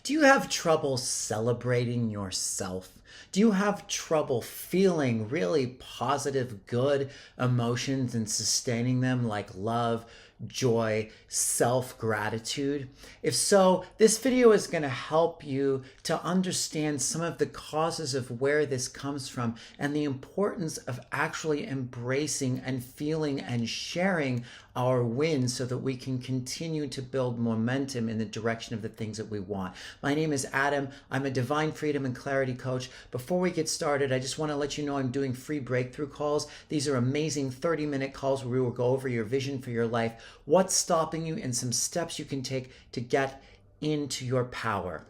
Do you have trouble celebrating yourself? Do you have trouble feeling really positive, good emotions and sustaining them like love, joy, self-gratitude? If so, this video is going to help you to understand some of the causes of where this comes from and the importance of actually embracing and feeling and sharing our wins so that we can continue to build momentum in the direction of the things that we want. My name is Adam. I'm a divine freedom and clarity coach. Before we get started, I just want to let you know I'm doing free breakthrough calls. These are amazing 30-minute calls where we will go over your vision for your life, what's stopping you, and some steps you can take to get into your power.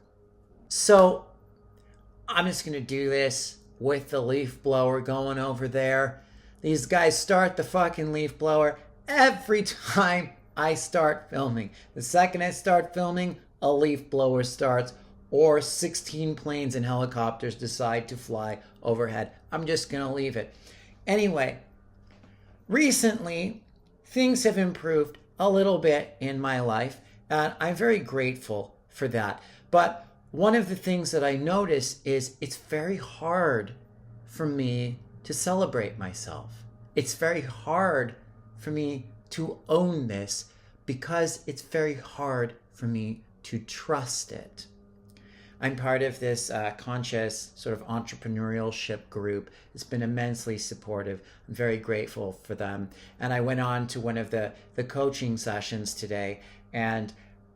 So I'm just going to do this with the leaf blower going over there. These guys start the fucking leaf blower every time I start filming. The second I start filming, a leaf blower starts, or 16 planes and helicopters decide to fly overhead. I'm just gonna leave it. Anyway, recently, things have improved a little bit in my life, and I'm very grateful for that. But one of the things that I notice is it's very hard for me to celebrate myself. It's very hard for me to own this because it's very hard for me to trust it. I'm part of this conscious sort of entrepreneurship group. It's been immensely supportive. I'm very grateful for them. And I went on to one of the coaching sessions today, and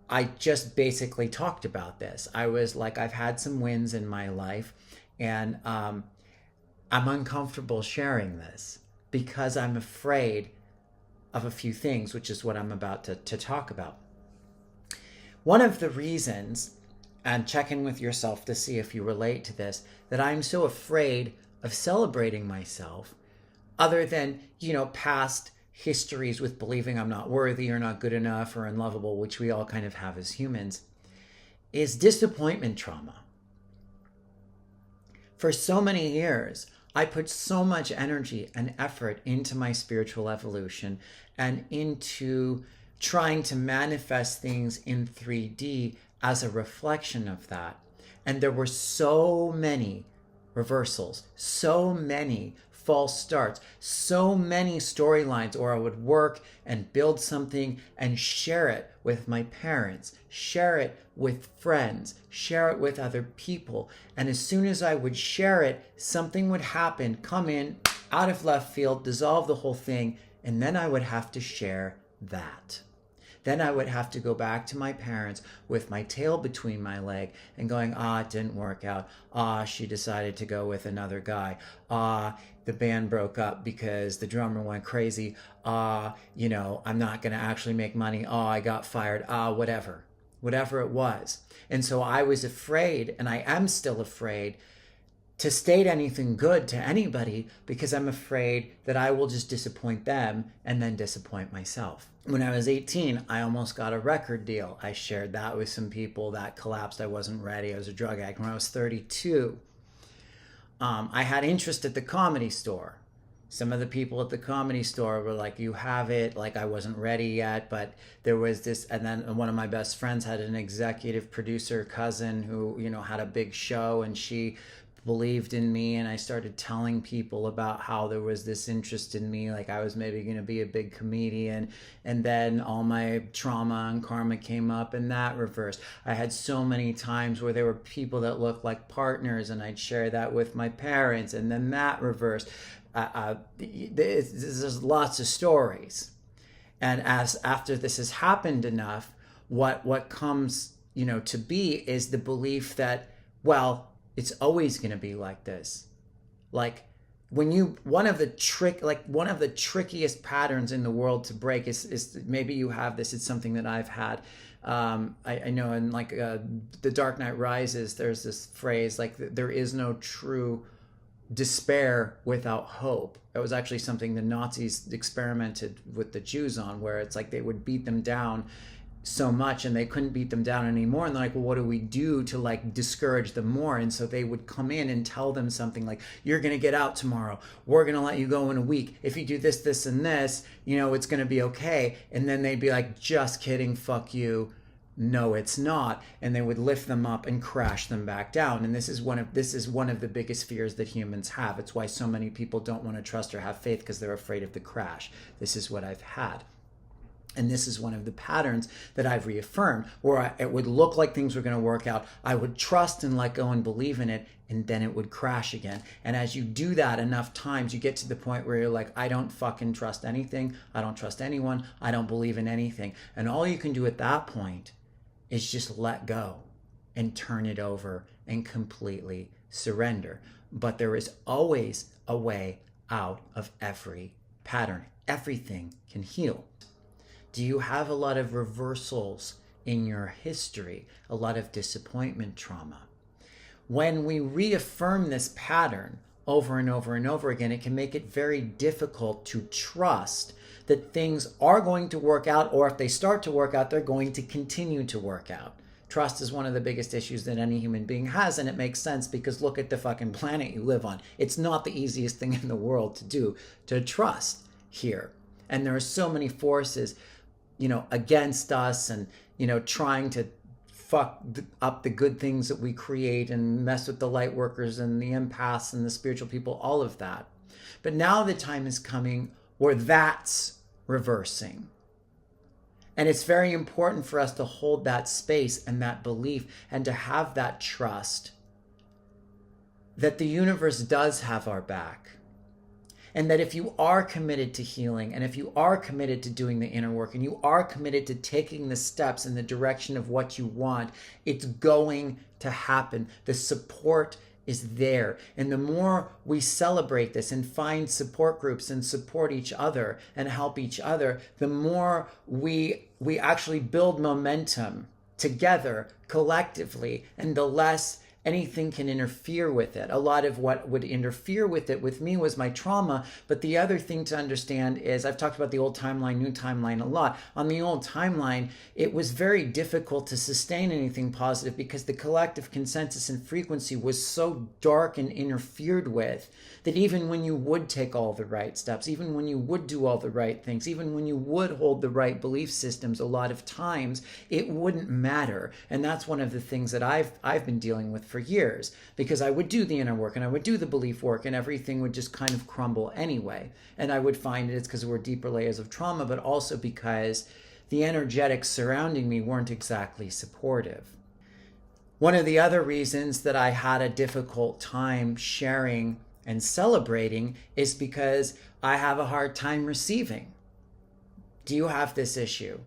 I just basically talked about this. I was like, I've had some wins in my life, and I'm uncomfortable sharing this because I'm afraid of a few things, which is what I'm about to talk about. One of the reasons, and check in with yourself to see if you relate to this, that I'm so afraid of celebrating myself, other than, past histories with believing I'm not worthy or not good enough or unlovable, which we all kind of have as humans, is disappointment trauma. For so many years, I put so much energy and effort into my spiritual evolution and into trying to manifest things in 3D as a reflection of that. And there were so many reversals, so many false starts, so many storylines, or I would work and build something and share it with my parents, share it with friends, share it with other people. And as soon as I would share it, something would happen, come in out of left field, dissolve the whole thing, and then I would have to share that. Then I would have to go back to my parents with my tail between my leg and going, it didn't work out. She decided to go with another guy. The band broke up because the drummer went crazy. I'm not going to actually make money. I got fired. Whatever it was. And so I was afraid, and I am still afraid, to state anything good to anybody because I'm afraid that I will just disappoint them and then disappoint myself. When I was 18, I almost got a record deal. I shared that with some people. That collapsed. I wasn't ready. I was a drug addict. When I was 32, I had interest at the Comedy Store. Some of the people at the Comedy Store were like, you have it. Like, I wasn't ready yet, but there was this. And then one of my best friends had an executive producer cousin who, had a big show, and she believed in me, and I started telling people about how there was this interest in me, like I was maybe going to be a big comedian. And then all my trauma and karma came up, and that reversed. I had so many times where there were people that looked like partners, and I'd share that with my parents, and then that reversed. There's lots of stories, and after this has happened enough, what comes to be is the belief that, well, it's always going to be like this. Like, one of the trickiest patterns in the world to break is maybe you have this. It's something that I've had. I know in The Dark Knight Rises, there's this phrase like, there is no true despair without hope. It was actually something the Nazis experimented with the Jews on, where it's like they would beat them down so much and they couldn't beat them down anymore, and they're like, well, what do we do to discourage them more? And so they would come in and tell them something like, you're gonna get out tomorrow, we're gonna let you go in a week, if you do this and this, it's gonna be okay. And then they'd be like, just kidding, fuck you, no, it's not, and they would lift them up and crash them back down. And this is one of the biggest fears that humans have. It's why so many people don't want to trust or have faith, because they're afraid of the crash. This is what I've had. And this is one of the patterns that I've reaffirmed, where it would look like things were going to work out. I would trust and let go and believe in it, and then it would crash again. And as you do that enough times, you get to the point where you're like, I don't fucking trust anything. I don't trust anyone. I don't believe in anything. And all you can do at that point is just let go and turn it over and completely surrender. But there is always a way out of every pattern. Everything can heal. Do you have a lot of reversals in your history? A lot of disappointment trauma? When we reaffirm this pattern over and over and over again, it can make it very difficult to trust that things are going to work out, or if they start to work out, they're going to continue to work out. Trust is one of the biggest issues that any human being has, and it makes sense because look at the fucking planet you live on. It's not the easiest thing in the world to do, to trust here. And there are so many forces, against us, and, trying to fuck up the good things that we create and mess with the light workers and the empaths and the spiritual people, all of that. But now the time is coming where that's reversing. And it's very important for us to hold that space and that belief and to have that trust that the universe does have our back. And that if you are committed to healing, and if you are committed to doing the inner work, and you are committed to taking the steps in the direction of what you want, it's going to happen. The support is there. And the more we celebrate this and find support groups and support each other and help each other, the more we actually build momentum together collectively, and the less anything can interfere with it. A lot of what would interfere with it with me was my trauma. But the other thing to understand is, I've talked about the old timeline, new timeline a lot. On the old timeline, it was very difficult to sustain anything positive because the collective consensus and frequency was so dark and interfered with that even when you would take all the right steps, even when you would do all the right things, even when you would hold the right belief systems, a lot of times it wouldn't matter. And that's one of the things that I've been dealing with for years, because I would do the inner work and I would do the belief work and everything would just kind of crumble anyway. And I would find it's because there were deeper layers of trauma, but also because the energetics surrounding me weren't exactly supportive. One of the other reasons that I had a difficult time sharing and celebrating is because I have a hard time receiving. Do you have this issue?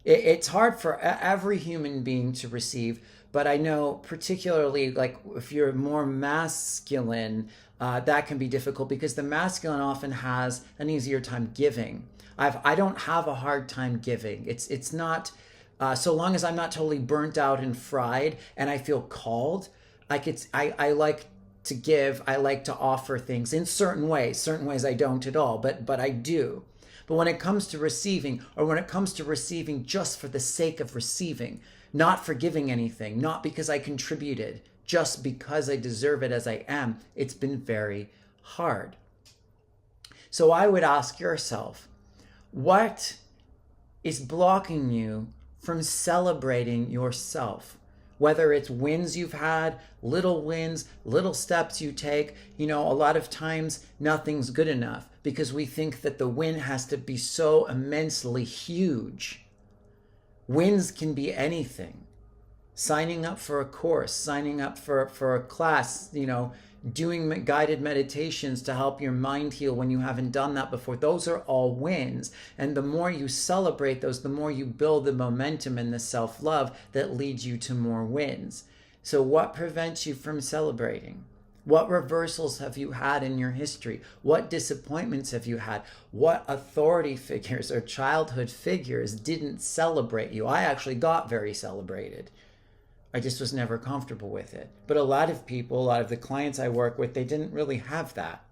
It's hard for every human being to receive, but I know particularly like if you're more masculine, that can be difficult because the masculine often has an easier time giving. I don't have a hard time giving. It's not, so long as I'm not totally burnt out and fried and I feel called, I like to give, I like to offer things in certain ways I don't at all, but I do. But when it comes to receiving, or when it comes to receiving just for the sake of receiving, not for giving anything, not because I contributed, just because I deserve it as I am, it's been very hard. So I would ask yourself, what is blocking you from celebrating yourself? Whether it's wins you've had, wins, little steps you take, a lot of times nothing's good enough because we think that the win has to be so immensely huge. Wins can be anything. Signing up for a course, signing up for a class, doing guided meditations to help your mind heal when you haven't done that before. Those are all wins. And the more you celebrate those, the more you build the momentum and the self-love that leads you to more wins. So what prevents you from celebrating? What reversals have you had in your history? What disappointments have you had? What authority figures or childhood figures didn't celebrate you? I actually got very celebrated. I just was never comfortable with it. But a lot of people, a lot of the clients I work with, they didn't really have that.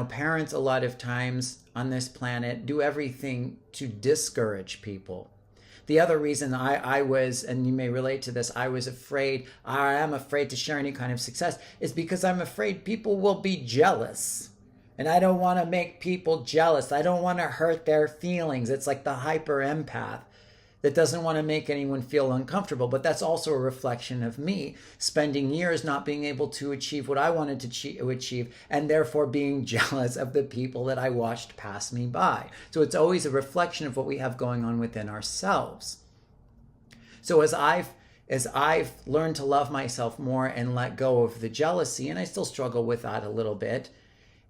Parents a lot of times on this planet do everything to discourage people. The other reason I was, and you may relate to this, I am afraid to share any kind of success is because I'm afraid people will be jealous. And I don't want to make people jealous. I don't want to hurt their feelings. It's like the hyper empath that doesn't want to make anyone feel uncomfortable. But that's also a reflection of me spending years not being able to achieve what I wanted to achieve, and therefore being jealous of the people that I watched pass me by. So it's always a reflection of what we have going on within ourselves. So as I've learned to love myself more and let go of the jealousy, and I still struggle with that a little bit,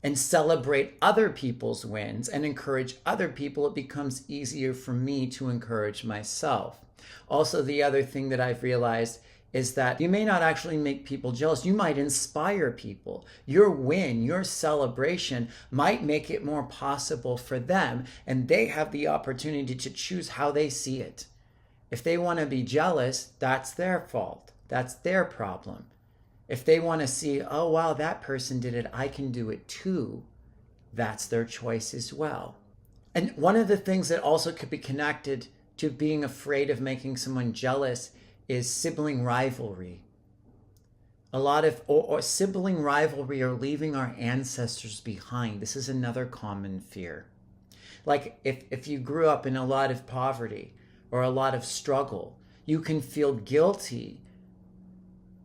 and celebrate other people's wins and encourage other people, it becomes easier for me to encourage myself. Also, the other thing that I've realized is that you may not actually make people jealous. You might inspire people. Your win, your celebration might make it more possible for them, and they have the opportunity to choose how they see it. If they want to be jealous, that's their fault. That's their problem. If they want to see, oh, wow, that person did it, I can do it too, that's their choice as well. And one of the things that also could be connected to being afraid of making someone jealous is sibling rivalry. A lot of or sibling rivalry or leaving our ancestors behind. This is another common fear. Like if you grew up in a lot of poverty or a lot of struggle, you can feel guilty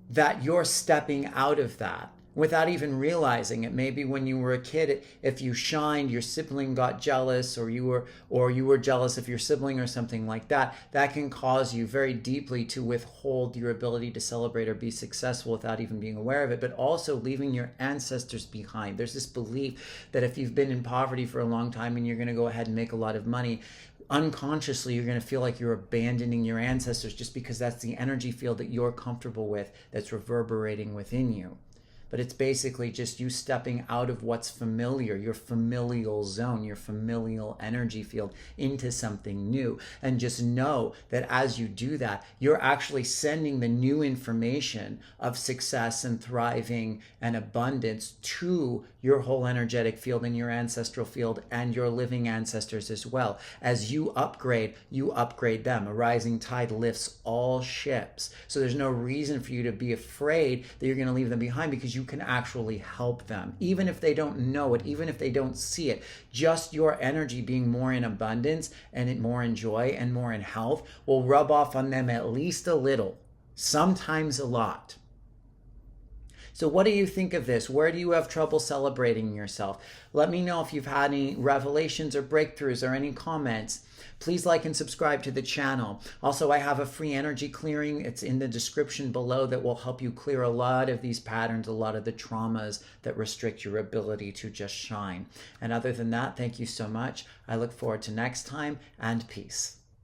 that you're stepping out of that without even realizing it. Maybe when you were a kid, if you shined, your sibling got jealous, or you were jealous of your sibling or something like that. That can cause you very deeply to withhold your ability to celebrate or be successful without even being aware of it, but also leaving your ancestors behind. There's this belief that if you've been in poverty for a long time and you're going to go ahead and make a lot of money, unconsciously you're going to feel like you're abandoning your ancestors just because that's the energy field that you're comfortable with, that's reverberating within you. But it's basically just you stepping out of what's familiar, your familial zone, your familial energy field, into something new. And just know that as you do that, you're actually sending the new information of success and thriving and abundance to your whole energetic field and your ancestral field and your living ancestors as well. As you upgrade them. A rising tide lifts all ships. So there's no reason for you to be afraid that you're going to leave them behind, because you can actually help them. Even if they don't know it, even if they don't see it, just your energy being more in abundance and more in joy and more in health will rub off on them at least a little, sometimes a lot. So what do you think of this? Where do you have trouble celebrating yourself? Let me know if you've had any revelations or breakthroughs or any comments. Please like and subscribe to the channel. Also, I have a free energy clearing. It's in the description below that will help you clear a lot of these patterns, a lot of the traumas that restrict your ability to just shine. And other than that, thank you so much. I look forward to next time, and peace.